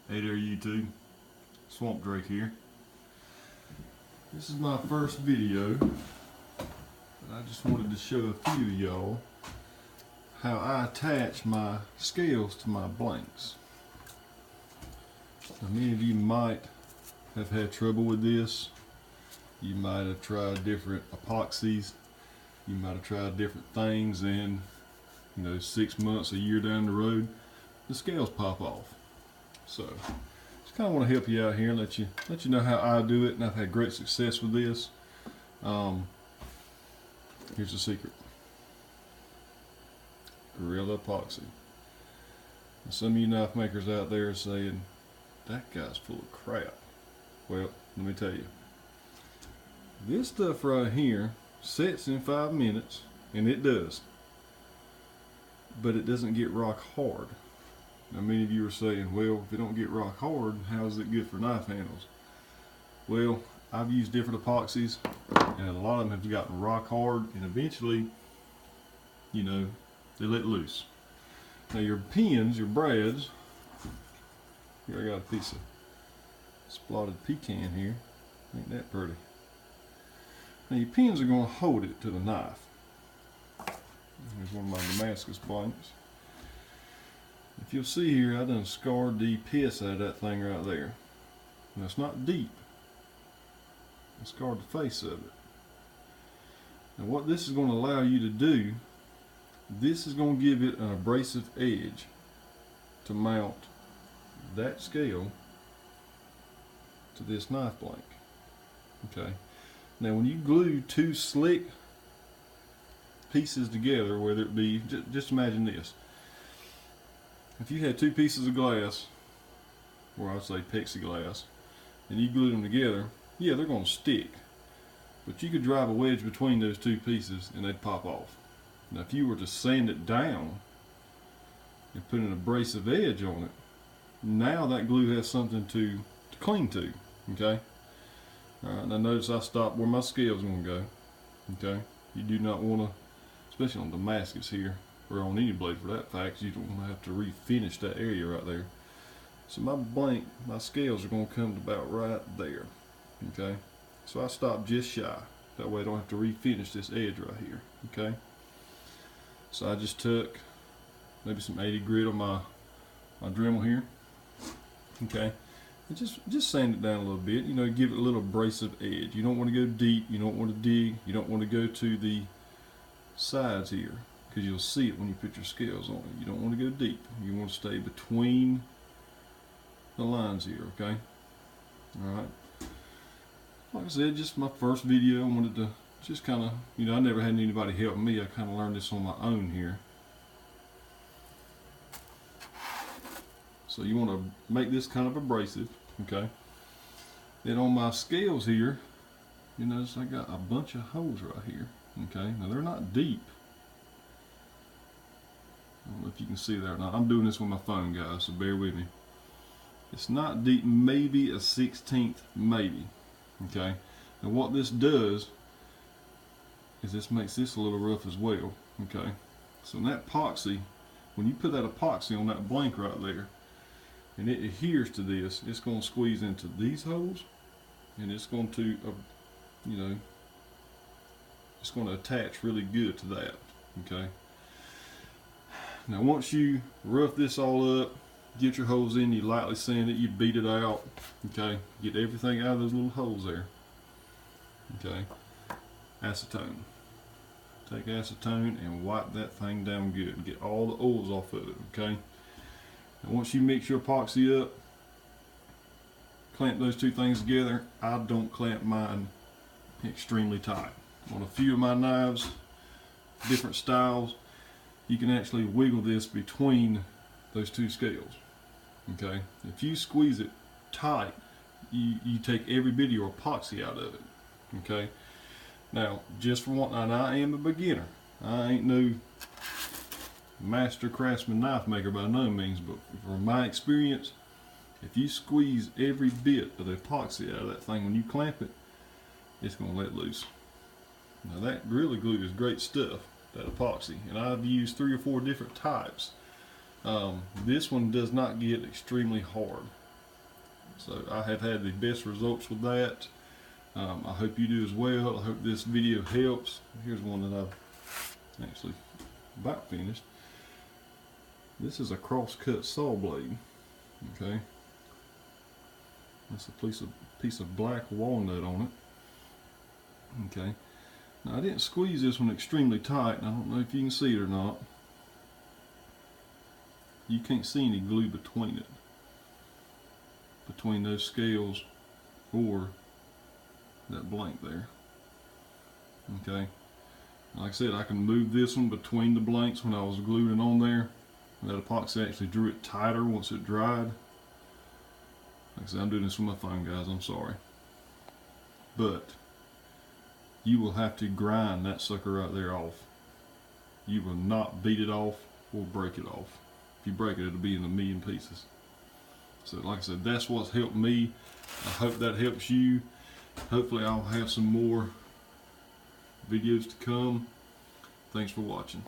Hey there YouTube, Swamp Drake here. This is my first video, and I just wanted to show a few of y'all how I attach my scales to my blanks. Now, many of you might have had trouble with this. You might have tried different epoxies. You might have tried different things, and 6 months, a year down the road, the scales pop off. So, just kind of want to help you out here and let you know how I do it, and I've had great success with this. Here's the secret: Gorilla Epoxy. Now, some of you knife makers out there are saying, "That guy's full of crap." Well, let me tell you, this stuff right here sets in 5 minutes, and it does, but it doesn't get rock hard. Now, many of you are saying, well, if it don't get rock hard, how is it good for knife handles? Well, I've used different epoxies, and a lot of them have gotten rock hard, and eventually, they let loose. Now, your pins, your brads, here I got a piece of spotted pecan here. Ain't that pretty? Now, your pins are going to hold it to the knife. Here's one of my Damascus blanks. If you'll see here, I done scarred the piss out of that thing right there. Now, it's not deep. I scarred the face of it. Now, what this is going to allow you to do, this is going to give it an abrasive edge to mount that scale to this knife blank. Okay. Now, when you glue two slick pieces together, whether it be, just imagine this. If you had two pieces of glass, or I'd say plexiglass, and you glued them together, yeah, they're going to stick. But you could drive a wedge between those two pieces and they'd pop off. Now, if you were to sand it down and put an abrasive edge on it, now that glue has something to cling to. Okay? Alright, now notice I stopped where my scale's going to go. Okay? You do not want to, especially on Damascus here, or on any blade for that fact, you don't want to have to refinish that area right there. So my scales are going to come to about right there. Okay, so I stopped just shy. That way I don't have to refinish this edge right here. Okay, so I just took maybe some 80 grit on my Dremel here. Okay, and just sand it down a little bit. Give it a little abrasive edge. You don't want to go deep. You don't want to dig. You don't want to go to the sides here, because you'll see it when you put your scales on it. You don't want to go deep. You want to stay between the lines here, okay? Alright. Like I said, just my first video. I wanted to just kind of, I never had anybody help me. I kind of learned this on my own here. So you want to make this kind of abrasive, okay? Then on my scales here, you notice I got a bunch of holes right here, okay? Now they're not deep. I don't know if you can see that or not. I'm doing this with my phone, guys, so bear with me. It's not deep, maybe a 1/16, maybe. Okay. Now what this does is this makes this a little rough as well. Okay. So in that epoxy, when you put that epoxy on that blank right there, and it adheres to this, it's going to squeeze into these holes, and it's going to, it's going to attach really good to that. Okay. Now once you rough this all up, get your holes in, you lightly sand it, you beat it out, okay? Get everything out of those little holes there, okay? Acetone. Take acetone and wipe that thing down good and get all the oils off of it, okay? And once you mix your epoxy up, clamp those two things together. I don't clamp mine extremely tight. On a few of my knives, different styles, you can actually wiggle this between those two scales. Okay, if you squeeze it tight, you take every bit of your epoxy out of it. Okay, now just for one, and I am a beginner. I ain't no master craftsman knife maker by no means, but from my experience, if you squeeze every bit of the epoxy out of that thing when you clamp it, it's going to let loose. Now that Gorilla Glue is great stuff, that epoxy, and I've used 3 or 4 different types. This one does not get extremely hard. So I have had the best results with that. I hope you do as well. I hope this video helps. Here's one that I've actually about finished. This is a cross-cut saw blade. Okay, that's a piece of black walnut on it. Okay, now I didn't squeeze this one extremely tight, and I don't know if you can see it or not. You can't see any glue between it, between those scales or that blank there. Okay, like I said, I can move this one between the blanks when I was gluing it on there. That epoxy actually drew it tighter once it dried. Like I said, I'm doing this with my phone, guys, I'm sorry. But you will have to grind that sucker right there off. You will not beat it off or break it off. If you break it, it'll be in a million pieces. So like I said, that's what's helped me. I hope that helps you. Hopefully I'll have some more videos to come. Thanks for watching.